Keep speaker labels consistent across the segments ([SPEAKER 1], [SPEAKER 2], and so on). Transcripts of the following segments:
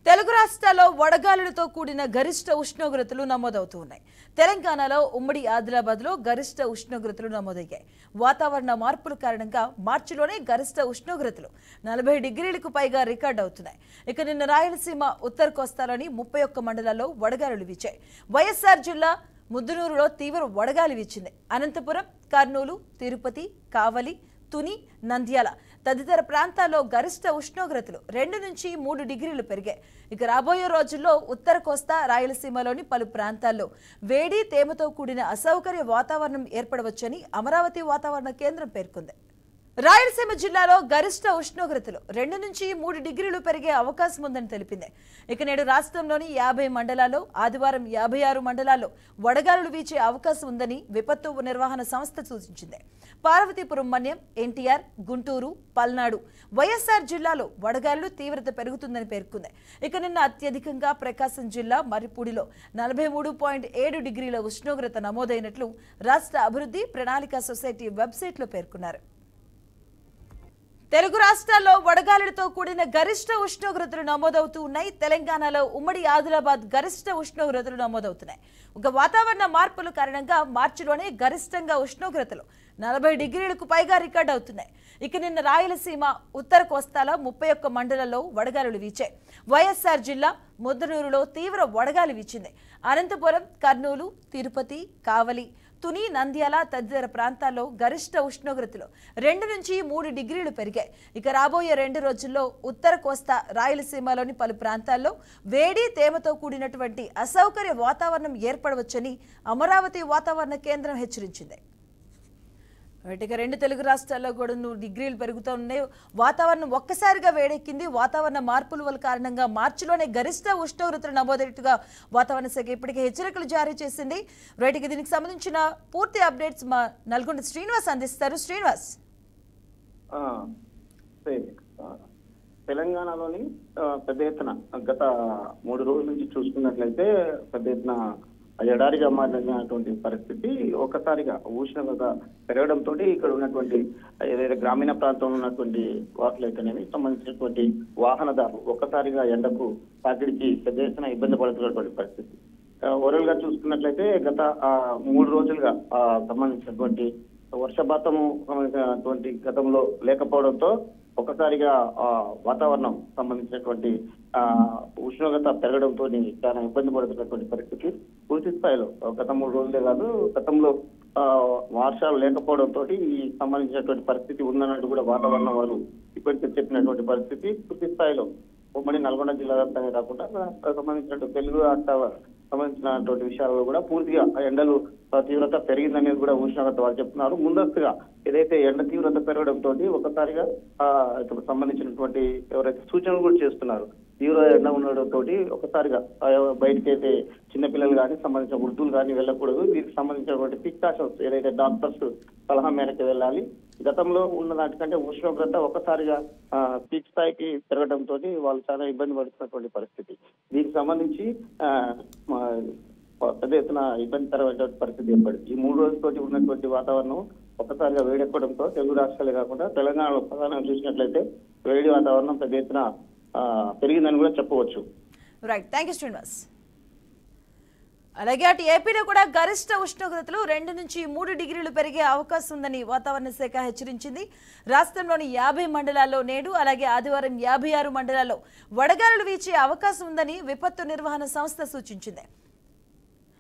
[SPEAKER 1] తెలుగు రాష్ట్రాల్లో వడగాలులతో కూడిన గరిష్ట ఉష్ణోగ్రతలు నమోదవుతున్నాయి. తెలంగాణలో ఉమ్మడి ఆదిలాబాద్లో గరిష్ట ఉష్ణోగ్రతలు నమోదయ్యాయి. వాతావరణ మార్పుల కారణంగా మార్చిలోనే గరిష్ట ఉష్ణోగ్రతలు 40 డిగ్రీలకు పైగా రికార్డు అవుతున్నాయి. ఇక నిన్న రాయలసీమ ఉత్తర కోస్తాలోని 31 మండలాల్లో వడగాలులు వీచాయి. వైఎస్ఆర్ జిల్లా ముద్దునూరులో తీవ్ర వడగాలి వీచింది. అనంతపురం, కర్నూలు, తిరుపతి, కావలి, తుని, నంద్యాల తదితర ప్రాంతాల్లో గరిష్ట ఉష్ణోగ్రతలు 2 నుంచి 3 డిగ్రీలు పెరిగాయి. ఇక రాబోయే రోజుల్లో ఉత్తర కోస్తా, రాయలసీమలోని పలు ప్రాంతాల్లో వేడి, తేమతో కూడిన అసౌకర్య వాతావరణం ఏర్పడవచ్చని అమరావతి వాతావరణ కేంద్రం పేర్కొంది. రాయలసీమ జిల్లాలో గరిష్ట ఉష్ణోగ్రతలు 2 నుంచి 3 డిగ్రీలు పెరిగే అవకాశం ఉందని తెలిపింది. ఇక నేడు రాష్ట్రంలోని 50 మండలాల్లో, ఆదివారం 56 మండలాల్లో వడగాలులు వీచే అవకాశం ఉందని విపత్తు నిర్వహణ సంస్థ సూచించింది. పార్వతీపురం, మన్యం, ఎన్టీఆర్, గుంటూరు, పల్నాడు, వైఎస్ఆర్ జిల్లాలో వడగాలులు తీవ్రత పెరుగుతుందని పేర్కొంది. ఇక నిన్న అత్యధికంగా ప్రకాశం జిల్లా మర్రిపూడిలో 43.7 డిగ్రీల ఉష్ణోగ్రత నమోదైనట్లు రాష్ట్ర అభివృద్ధి ప్రణాళిక సొసైటీ వెబ్సైట్లో పేర్కొన్నారు. తెలుగు రాష్ట్రాల్లో వడగాలులతో కూడిన గరిష్ట ఉష్ణోగ్రతలు నమోదవుతూ ఉన్నాయి. తెలంగాణలో ఉమ్మడి ఆదిలాబాద్ గరిష్ట ఉష్ణోగ్రతలు నమోదవుతున్నాయి. ఒక వాతావరణ మార్పుల కారణంగా మార్చిలోనే గరిష్టంగా ఉష్ణోగ్రతలు 40 డిగ్రీలకు పైగా రికార్డు అవుతున్నాయి. ఇక నిన్న రాయలసీమ ఉత్తర కోస్తాల 31 మండలాల్లో వడగాలులు వీచాయి. వైఎస్ఆర్ జిల్లా ముద్దనూరులో తీవ్ర వడగాలి వీచింది. అనంతపురం, కర్నూలు, తిరుపతి, కావలి, తుని, నంద్యాల తదితర ప్రాంతాల్లో గరిష్ట ఉష్ణోగ్రతలు 2 నుంచి 3 డిగ్రీలు పెరిగాయి. ఇక రాబోయే 2 రోజుల్లో ఉత్తర కోస్తా, రాయలసీమలోని పలు ప్రాంతాల్లో వేడి, తేమతో కూడినటువంటి అసౌకర్య వాతావరణం ఏర్పడవచ్చని అమరావతి వాతావరణ కేంద్రం హెచ్చరించింది. ఇక 2 తెలుగు రాష్ట్రాల్లో కూడా 100 డిగ్రీలు పెరుగుతూ ఉన్నాయి. వాతావరణం ఒక్కసారిగా వేడెక్కింది. వాతావరణ మార్పుల వల్ల కారణంగా మార్చిలోనే గరిష్ట ఉష్ణోగ్రతలు నమోదైనట్టుగా వాతావరణ శాఖ ఇప్పటికే హెచ్చరికలు జారీ చేసింది. రైట్కి దీనికి సంబంధించిన పూర్తి అప్డేట్స్ మా నల్గొండ శ్రీనివాస్ అందిస్తారు. శ్రీనివాస్,
[SPEAKER 2] తెలంగాణలోని పెద్ద ఎత్తున గత 3 రోజుల నుంచి చూసుకున్నట్లయితే పెద్ద ఎత్తున ఎడారిగా మారినటువంటి పరిస్థితి, ఒక్కసారిగా ఉష్ణోగ్రత పెరగడంతో ఇక్కడ ఉన్నటువంటి ఏదైతే గ్రామీణ ప్రాంతంలో ఉన్నటువంటి వాసులైతేనేమి సంబంధించినటువంటి వాహనదారులు ఒక్కసారిగా ఎండకు తాకిడికి పెద్ద ఎత్తున ఇబ్బంది పడుతున్నటువంటి పరిస్థితి. ఓవరాల్ గా చూసుకున్నట్లయితే గత 3 రోజులుగా సంబంధించినటువంటి వర్షపాతము సంబంధించినటువంటి గతంలో లేకపోవడంతో ఒక్కసారిగా వాతావరణం సంబంధించినటువంటి ఉష్ణోగ్రత పెరగడంతో చాలా ఇబ్బంది పడుతున్నటువంటి పరిస్థితి. పూర్తి స్థాయిలో గత 3 రోజులే కాదు, గతంలో వర్షాలు లేకపోవడంతో ఈ సంబంధించినటువంటి పరిస్థితి ఉందన్నట్టు కూడా వాతావరణం వాళ్ళు ఇప్పటికే చెప్పినటువంటి పరిస్థితి. పూర్తి స్థాయిలో ఉమ్మడి నల్గొండ జిల్లా వ్యాప్తంగా కాకుండా సంబంధించినటువంటి తెలుగు రాష్ట్రాల సంబంధించినటువంటి విషయాల్లో కూడా పూర్తిగా ఎండలు తీవ్రత పెరిగిందనేది కూడా ఉష్ణోగ్రత వాళ్ళు చెప్తున్నారు. ముందస్తుగా ఏదైతే ఎండ తీవ్రత పెరగడంతో ఒకసారిగా సంబంధించినటువంటి ఎవరైతే సూచనలు కూడా చేస్తున్నారు, తీవ్ర ఎండ ఉండడంతో ఒకసారిగా బయటకి అయితే చిన్నపిల్లలు కానీ సంబంధించిన వృద్ధులు కానీ వెళ్ళకూడదు. వీరికి సంబంధించినటువంటి ప్రికాషన్స్ ఏదైతే డాక్టర్స్ సలహా మేరకు వెళ్ళాలి. గతంలో ఉన్న దానికంటే ఉష్ణోగ్రత ఒకసారిగా పీక్ స్థాయికి పెరగడంతో వాళ్ళు చాలా ఇబ్బంది పడుతున్నటువంటి పరిస్థితి. దీనికి సంబంధించి పెద్ద ఎత్తున ఇబ్బందికరమైనటువంటి పరిస్థితి ఏర్పడింది. ఈ 3 రోజులతోటి ఉన్నటువంటి వాతావరణం ఒక్కసారిగా వేడెక్కడంతో తెలుగు రాష్ట్రాలే కాకుండా తెలంగాణలో ప్రధానంగా చూసినట్లయితే వేడి వాతావరణం పెద్ద ఎత్తున పెరిగిందని కూడా చెప్పవచ్చు.
[SPEAKER 1] Right, thank you Srinivas. అలాగే అటు ఏపీలో కూడా గరిష్ట ఉష్ణోగ్రతలు 2 నుంచి 3 డిగ్రీలు పెరిగే అవకాశం ఉందని వాతావరణ శాఖ హెచ్చరించింది. రాష్ట్రంలోని 50 మండలాల్లో నేడు, అలాగే ఆదివారం 56 మండలాల్లో వడగాలులు వీచే అవకాశం ఉందని విపత్తు నిర్వహణ సంస్థ సూచించింది.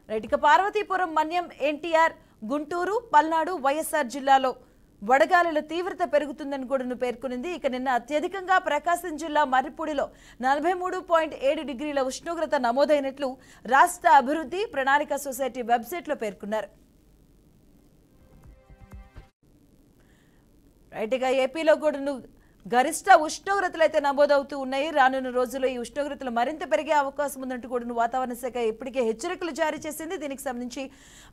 [SPEAKER 1] రైట్, ఇక పార్వతీపురం, మన్యం, ఎన్టీఆర్, గుంటూరు, పల్నాడు, వైఎస్ఆర్ జిల్లాలో వడగాలుల తీవ్రత పెరుగుతుందని కూడా పేర్కొనింది. ఇక నిన్న అత్యధికంగా ప్రకాశం జిల్లా మర్రిపూడిలో 43.7 డిగ్రీల ఉష్ణోగ్రత నమోదైనట్లు రాష్ట్ర అభివృద్ధి ప్రణాళిక సొసైటీ వెబ్సైట్లో పేర్కొన్నారు. రైట్, ఇక ఏపీలో కూడా గరిష్ట ఉష్ణోగ్రతలు అయితే నమోదవుతూ ఉన్నాయి. రానున్న రోజుల్లో ఈ ఉష్ణోగ్రతలు మరింత పెరిగే అవకాశం ఉందంటూ కూడా వాతావరణ శాఖ ఇప్పటికే హెచ్చరికలు జారీ చేసింది. దీనికి సంబంధించి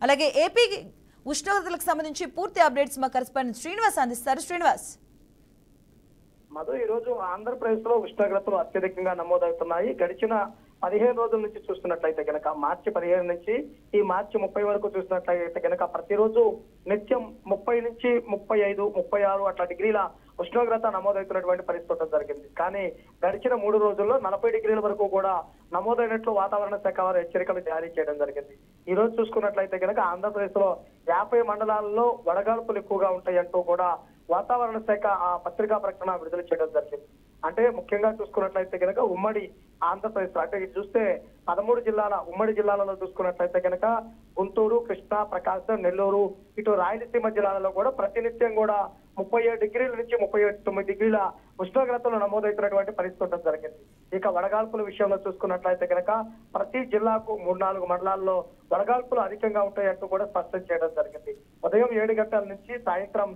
[SPEAKER 1] అలాగే ఏపీ ఉష్ణోగ్రతలకు సంబంధించి పూర్తి అప్డేట్స్ మా కరెస్పాండెంట్ శ్రీనివాస్ అందిస్తారు. శ్రీనివాస్,
[SPEAKER 3] ఈ రోజు ఆంధ్రప్రదేశ్ లో ఉష్ణోగ్రతలు అత్యధికంగా నమోదవుతున్నాయి. గడిచిన 15 రోజుల నుంచి చూస్తున్నట్లయితే కనుక మార్చి 15 నుంచి ఈ మార్చి 30 వరకు చూసినట్లయితే కనుక ప్రతిరోజు నిత్యం 30 నుంచి 35, 36 అట్లా డిగ్రీల ఉష్ణోగ్రత నమోదవుతున్నటువంటి పరిస్థితి జరిగింది. కానీ గడిచిన 3 రోజుల్లో 40 డిగ్రీల వరకు కూడా నమోదైనట్లు వాతావరణ శాఖ వారు హెచ్చరికలు జారీ చేయడం జరిగింది. ఈ రోజు చూసుకున్నట్లయితే కనుక ఆంధ్రప్రదేశ్ లో 50 మండలాల్లో వడగాల్పులు ఎక్కువగా ఉంటాయంటూ కూడా వాతావరణ శాఖ ఆ పత్రికా ప్రకటన విడుదల చేయడం జరిగింది. అంటే ముఖ్యంగా చూసుకున్నట్లయితే కనుక ఉమ్మడి ఆంధ్రప్రదేశ్ అంటే ఇది చూస్తే 13 జిల్లాల ఉమ్మడి జిల్లాలలో చూసుకున్నట్లయితే కనుక గుంటూరు, కృష్ణా, ప్రకాశం, నెల్లూరు, ఇటు రాయలసీమ జిల్లాలలో కూడా ప్రతినిత్యం కూడా 37 డిగ్రీల నుంచి 39 డిగ్రీల ఉష్ణోగ్రతలు నమోదవుతున్నటువంటి పరిస్థితి జరిగింది. ఇక వడగాల్పుల విషయంలో చూసుకున్నట్లయితే కనుక ప్రతి జిల్లాకు 3-4 మండలాల్లో వడగాల్పులు అధికంగా ఉంటాయంటూ కూడా స్పష్టం చేయడం జరిగింది. ఉదయం 7 గంటల నుంచి సాయంత్రం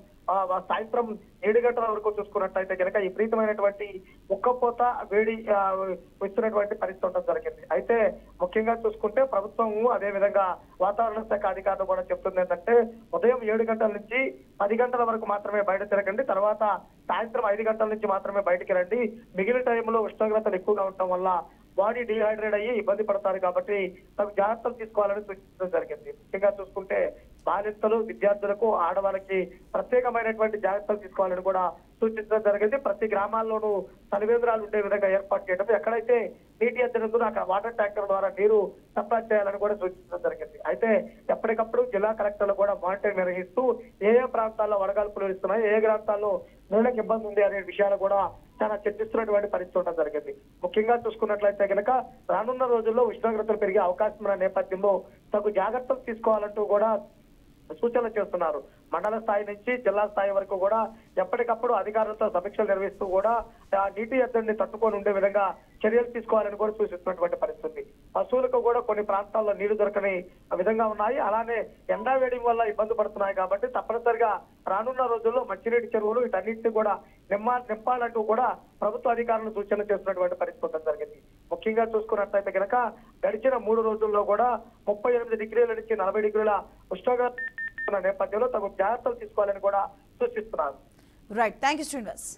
[SPEAKER 3] 7 గంటల వరకు చూసుకున్నట్లయితే కనుక విపరీతమైనటువంటి ఉక్కపోత వేడి వస్తున్నటువంటి పరిస్థితి జరిగింది. అయితే ముఖ్యంగా చూసుకుంటే ప్రభుత్వం అదే విధంగా వాతావరణ శాఖ అధికారులు కూడా చెప్తుంది ఏంటంటే ఉదయం 7 గంటల నుంచి 10 గంటల వరకు మాత్రమే బయట తిరగండి, తర్వాత సాయంత్రం 5 గంటల నుంచి మాత్రమే బయటికి రండి. మిగిలిన టైంలో ఉష్ణోగ్రతలు ఎక్కువగా ఉండటం వల్ల బాడీ డిహైడ్రేట్ అయ్యి ఇబ్బంది పడతారు కాబట్టి తగు జాగ్రత్తలు తీసుకోవాలని సూచించడం జరిగింది. ముఖ్యంగా చూసుకుంటే బాలింతలు, విద్యార్థులకు, ఆడవాళ్ళకి ప్రత్యేకమైనటువంటి జాగ్రత్తలు తీసుకోవాలని కూడా సూచించడం జరిగింది. ప్రతి గ్రామాల్లోనూ చలివేంద్రాలు ఉండే విధంగా ఏర్పాటు చేయడం, ఎక్కడైతే నీటి ఎద్దడి ఉందో అక్కడ వాటర్ ట్యాంకర్ ద్వారా నీరు సప్లై చేయాలని కూడా సూచించడం జరిగింది. అయితే ఎప్పటికప్పుడు జిల్లా కలెక్టర్లు కూడా మానిటరింగ్ నిర్వహిస్తూ ఏ ప్రాంతాల్లో వడగాల్పులు ఇస్తున్నాయి, ఏ ప్రాంతాల్లో నీళ్ళకి ఇబ్బంది ఉంది అనే విషయాలు కూడా చాలా చర్చిస్తున్నటువంటి పరిస్థితి ఉండడం జరిగింది. ముఖ్యంగా చూసుకున్నట్లయితే కనుక రానున్న రోజుల్లో ఉష్ణోగ్రతలు పెరిగే అవకాశం ఉన్న నేపథ్యంలో తగు జాగ్రత్తలు తీసుకోవాలంటూ కూడా సూచనలు చేస్తున్నారు. మండల స్థాయి నుంచి జిల్లా స్థాయి వరకు కూడా ఎప్పటికప్పుడు అధికారులతో సమీక్షలు నిర్వహిస్తూ కూడా నీటి ఎద్దడిని తట్టుకొని ఉండే విధంగా చర్యలు తీసుకోవాలని కూడా సూచిస్తున్నటువంటి పరిస్థితి. పశువులకు కూడా కొన్ని ప్రాంతాల్లో నీరు దొరకని విధంగా ఉన్నాయి. అలానే ఎండా వేడి వల్ల ఇబ్బంది పడుతున్నాయి కాబట్టి తప్పనిసరిగా రానున్న రోజుల్లో మంచినీటి చెరువులు వీటన్నింటినీ కూడా నింపాలంటూ కూడా ప్రభుత్వ అధికారులు సూచనలు చేస్తున్నటువంటి పరిస్థితి జరిగింది. ముఖ్యంగా చూసుకున్నట్లయితే కనుక గడిచిన 3 రోజుల్లో కూడా 38 డిగ్రీల నుంచి 40 డిగ్రీల ఉష్ణోగ్రత నేపథ్యంలో తగు జాగ్రత్తలు తీసుకోవాలని కూడా సూచిస్తున్నారు.
[SPEAKER 1] Right, thank you Srinivas.